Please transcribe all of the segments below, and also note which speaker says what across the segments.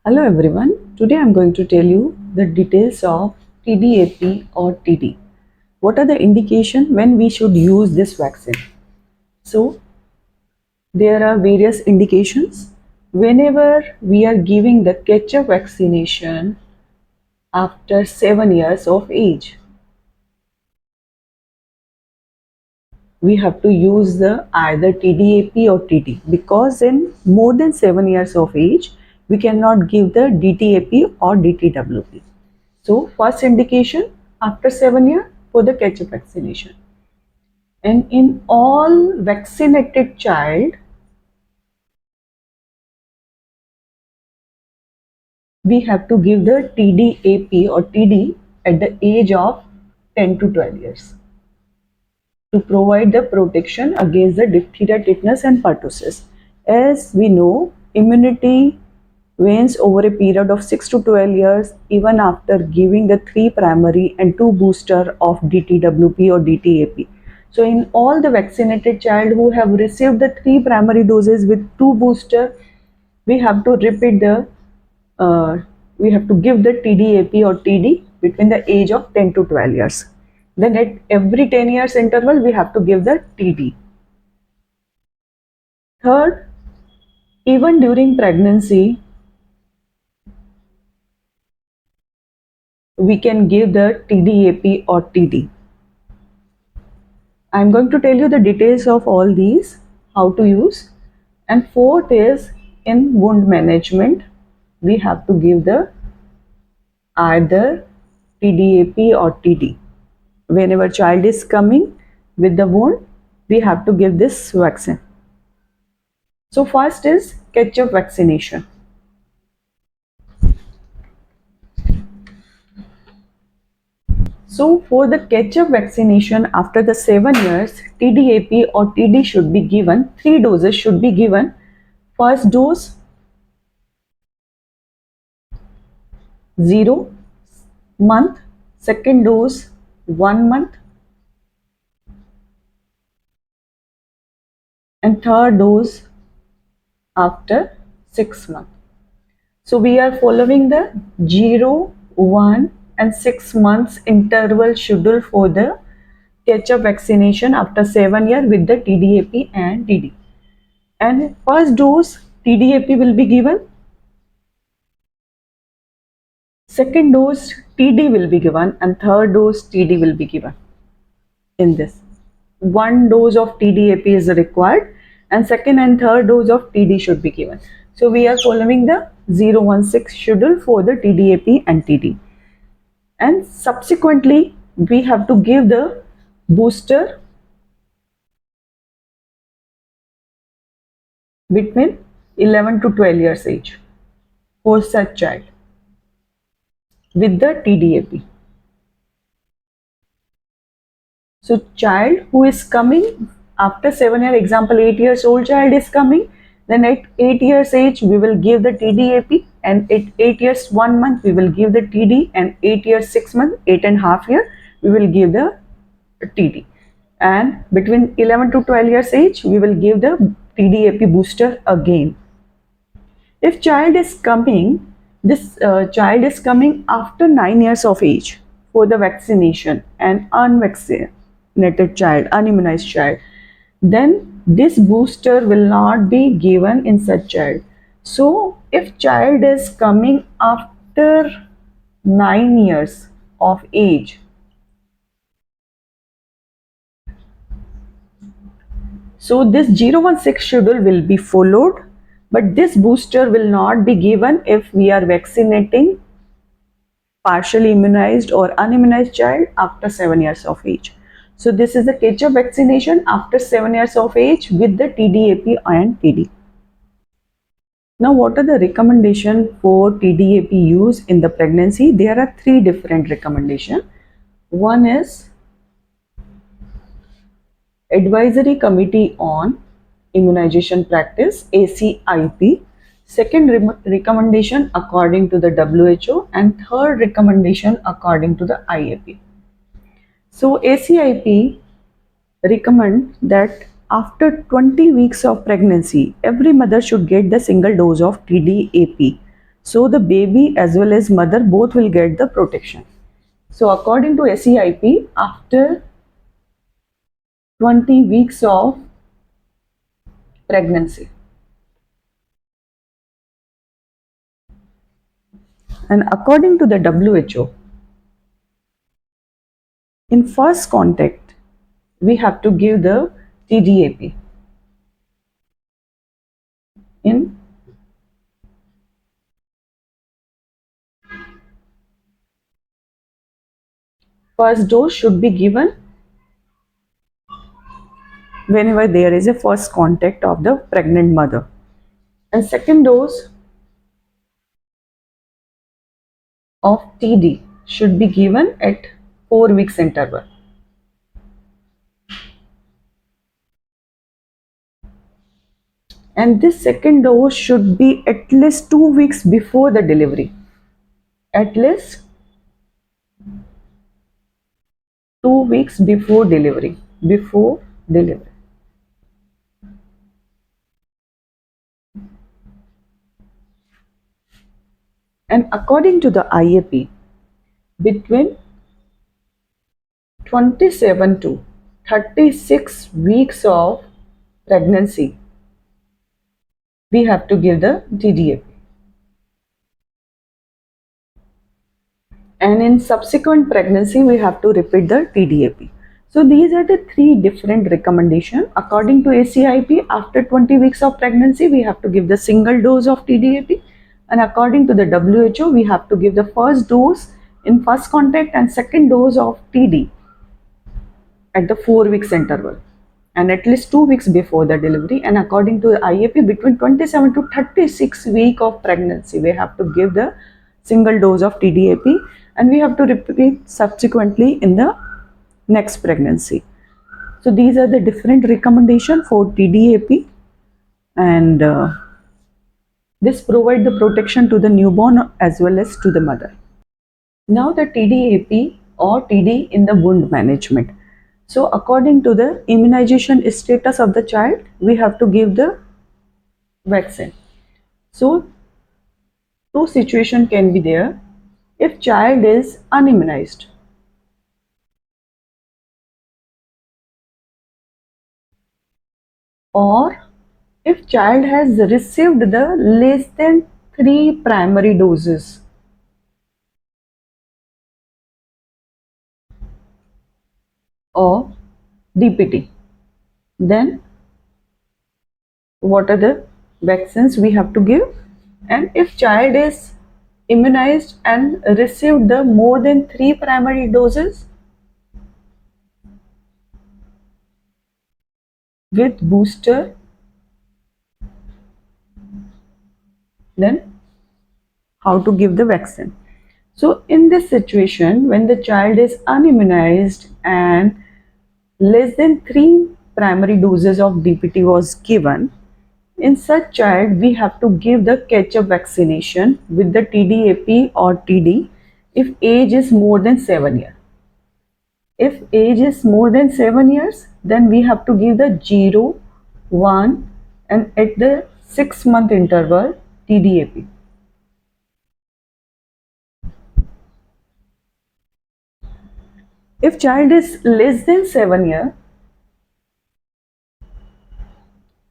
Speaker 1: Hello everyone, today I am going to tell you the details of TDAP or TD. What are the indications when we should use this vaccine? So, there are various indications. Whenever we are giving the catch-up vaccination after 7 years of age, we have to use the either TDAP or TD because in more than 7 years of age, we cannot give the DTAP or DTWP. So first indication after 7 years for the catch-up vaccination. And in all vaccinated child, we have to give the TDAP or TD at the age of 10 to 12 years to provide the protection against the diphtheria, tetanus and pertussis. As we know, immunity wanes over a period of 6 to 12 years even after giving the 3 primary and 2 booster of DTWP or DTAP. So in all the vaccinated child who have received the 3 primary doses with 2 booster, we have to repeat the we have to give the TDAP or TD between the age of 10 to 12 years. Then at every 10 years interval, we have to give the TD. Third, even during pregnancy, we can give the TDAP or TD. I am going to tell you the details of all these, how to use. And fourth is in wound management, we have to give the either TDAP or TD. Whenever child is coming with the wound, we have to give this vaccine. So first is catch-up vaccination. So for the catch-up vaccination after the 7 years, TDAP or TD should be given, 3 doses should be given. First dose 0 month, second dose 1 month and third dose after 6 months. So we are following the 0, 1 and 6 months interval schedule for the catch-up vaccination after 7 years with the TDAP and TD. And first dose TDAP will be given, second dose TD will be given and third dose TD will be given. In this, 1 dose of TDAP is required and second and third dose of TD should be given. So we are following the 016 schedule for the TDAP and TD. And subsequently, we have to give the booster between 11 to 12 years age for such child with the TDAP. So child who is coming after 7 years, example 8 years old child is coming, then at 8 years age we will give the TDAP and at 8 years 1 month we will give the TD and 8 years 6 months, 8.5 years we will give the TD. And between 11 to 12 years age we will give the TDAP booster again. If child is coming, this child is coming after 9 years of age for the vaccination and unvaccinated child, unimmunized child, then this booster will not be given in such child. So if child is coming after 9 years of age, so this 016 schedule will be followed, but this booster will not be given if we are vaccinating partially immunized or unimmunized child after 7 years of age. So this is the catch-up vaccination after 7 years of age with the TDAP and TD. Now what are the recommendations for TDAP use in the pregnancy? There are 3 different recommendations. One is Advisory Committee on Immunization Practice, ACIP. Second recommendation according to the WHO and third recommendation according to the IAP. So ACIP recommend that after 20 weeks of pregnancy, every mother should get the single dose of TDAP. So the baby as well as mother both will get the protection. So according to SEIP, after 20 weeks of pregnancy, and according to the WHO, in first contact, we have to give the TDAP. In first dose should be given whenever there is a first contact of the pregnant mother, and second dose of TD should be given at 4 weeks interval. And this second dose should be at least 2 weeks before the delivery. At least 2 weeks before delivery. Before delivery. And according to the IAP, between 27 to 36 weeks of pregnancy, we have to give the TDAP. And in subsequent pregnancy, we have to repeat the TDAP. So these are the 3 different recommendations. According to ACIP, after 20 weeks of pregnancy, we have to give the single dose of TDAP. And according to the WHO, we have to give the first dose in first contact and second dose of TD at the 4 weeks interval and at least 2 weeks before the delivery. And according to the IAP, between 27 to 36 week of pregnancy, we have to give the single dose of TDAP, and we have to repeat subsequently in the next pregnancy. So these are the different recommendations for TDAP, and this provide the protection to the newborn as well as to the mother. Now the TDAP or TD in the wound management. So according to the immunization status of the child, we have to give the vaccine. So two situations can be there. If child is unimmunized, or if child has received the less than 3 primary doses of DPT, then what are the vaccines we have to give? And if child is immunized and received the more than 3 primary doses with booster, then how to give the vaccine? So in this situation, when the child is unimmunized and less than 3 primary doses of DPT was given, in such child we have to give the catch-up vaccination with the TDAP or TD if age is more than 7 years. If age is more than 7 years, then we have to give the 0, 1 and at the 6-month interval TDAP. If child is less than 7 years,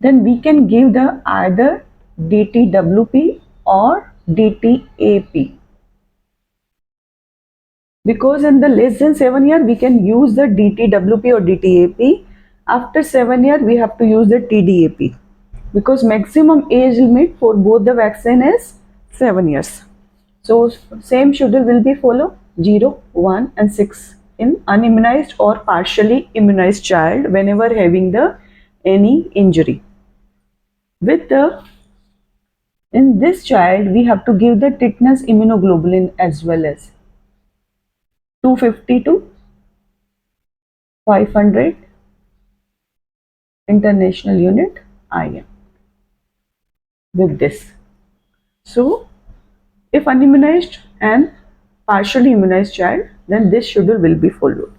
Speaker 1: then we can give the either DTWP or DTAP. Because in the less than 7 year, we can use the DTWP or DTAP. After 7 year, we have to use the TDAP. Because maximum age limit for both the vaccine is 7 years. So same schedule will be follow 0, 1 and 6 in unimmunized or partially immunized child whenever having the any injury. With the in this child, we have to give the tetanus immunoglobulin as well as 250 to 500 international unit IM with this. So if unimmunized and partially immunized child, then this schedule will be followed.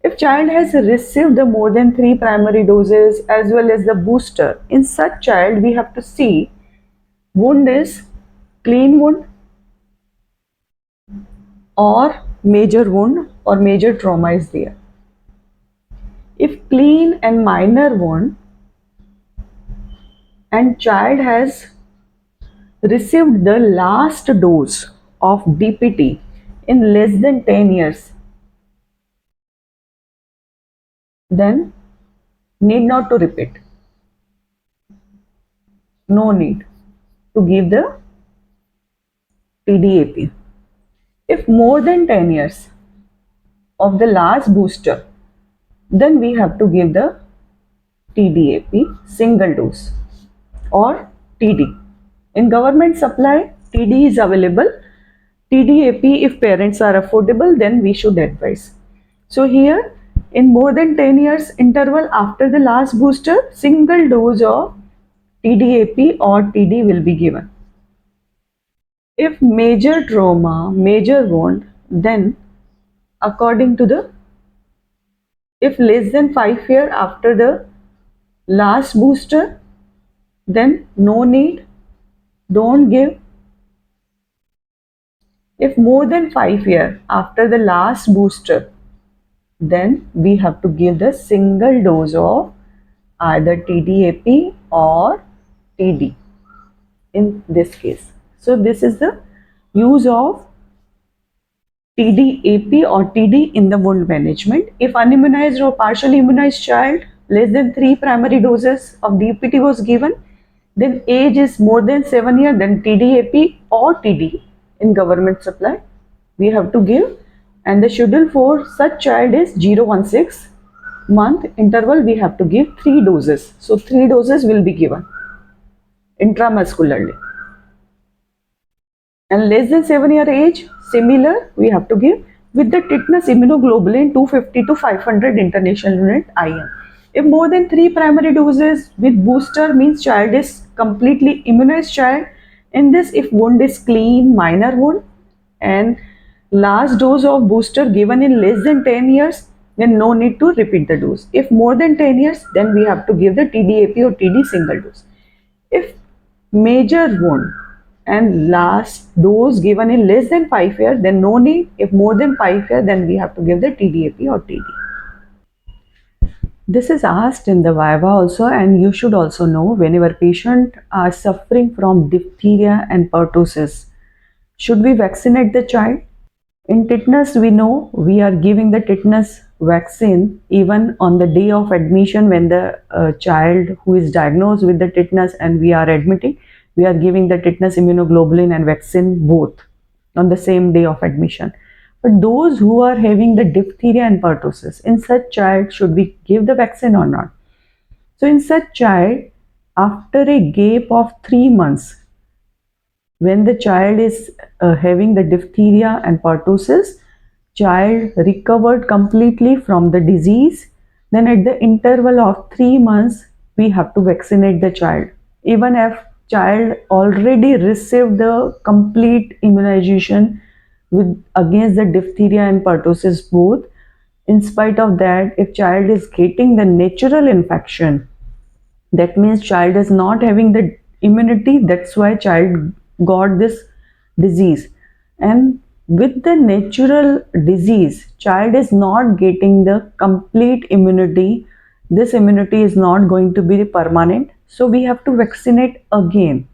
Speaker 1: If child has received the more than 3 primary doses as well as the booster, in such child we have to see wound is clean wound or major wound or major trauma is there. If clean and minor wound and child has received the last dose of DPT in less than 10 years, then need not to repeat. No need to give the TDAP. If more than 10 years of the last booster, then we have to give the TDAP single dose or TD. In government supply, TD is available. TDAP, if parents are affordable, then we should advise. So here, in more than 10 years interval after the last booster, single dose of TDAP or TD will be given. If major trauma, major wound, then according to the, if less than 5 years after the last booster, then no need, don't give. If more than 5 years after the last booster, then we have to give the single dose of either TDAP or TD in this case. So this is the use of TDAP or TD in the wound management. If unimmunized or partially immunized child, less than 3 primary doses of DPT was given, then age is more than 7 years, then TDAP or TD in government supply we have to give, and the schedule for such child is 0-16 month interval we have to give 3 doses. So 3 doses will be given intramuscularly. And less than 7-year age, similar we have to give with the tetanus immunoglobulin 250 to 500 international unit IM. If more than 3 primary doses with booster means child is completely immunized child. In this, if wound is clean, minor wound and last dose of booster given in less than 10 years, then no need to repeat the dose. If more than 10 years, then we have to give the TDAP or TD single dose. If major wound and last dose given in less than 5 years, then no need. If more than 5 years, then we have to give the TDAP or TD. This is asked in the Viva also, and you should also know whenever patient are suffering from diphtheria and pertussis, should we vaccinate the child? In tetanus, we know we are giving the tetanus vaccine even on the day of admission when the child who is diagnosed with the tetanus and we are admitting, we are giving the tetanus immunoglobulin and vaccine both on the same day of admission. But those who are having the diphtheria and pertussis, in such child, should we give the vaccine or not? So in such child, after a gap of 3 months, when the child is having the diphtheria and pertussis, child recovered completely from the disease, then at the interval of 3 months, we have to vaccinate the child. Even if child already received the complete immunization with against the diphtheria and pertussis both, in spite of that, if child is getting the natural infection, that means child is not having the immunity, that's why child got this disease. And with the natural disease, child is not getting the complete immunity. This immunity is not going to be permanent, so we have to vaccinate again.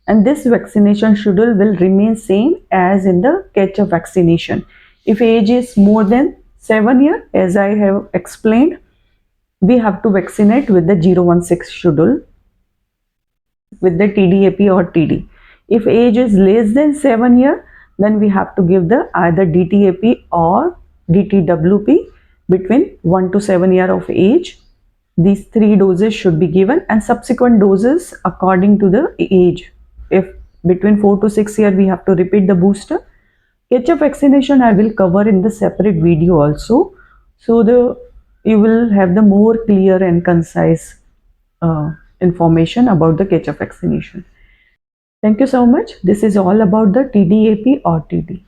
Speaker 1: And this vaccination schedule will remain same as in the catch-up vaccination. If age is more than 7 years, as I have explained, we have to vaccinate with the 0-16 schedule with the TDAP or TD. If age is less than 7 years, then we have to give the either DTAP or DTWP between 1 to 7 years of age. These 3 doses should be given, and subsequent doses according to the age. If between 4 to 6 years, we have to repeat the booster. Catch-up vaccination I will cover in the separate video also, so you will have the more clear and concise information about the catch-up vaccination. Thank you so much. This is all about the TDAP or TD.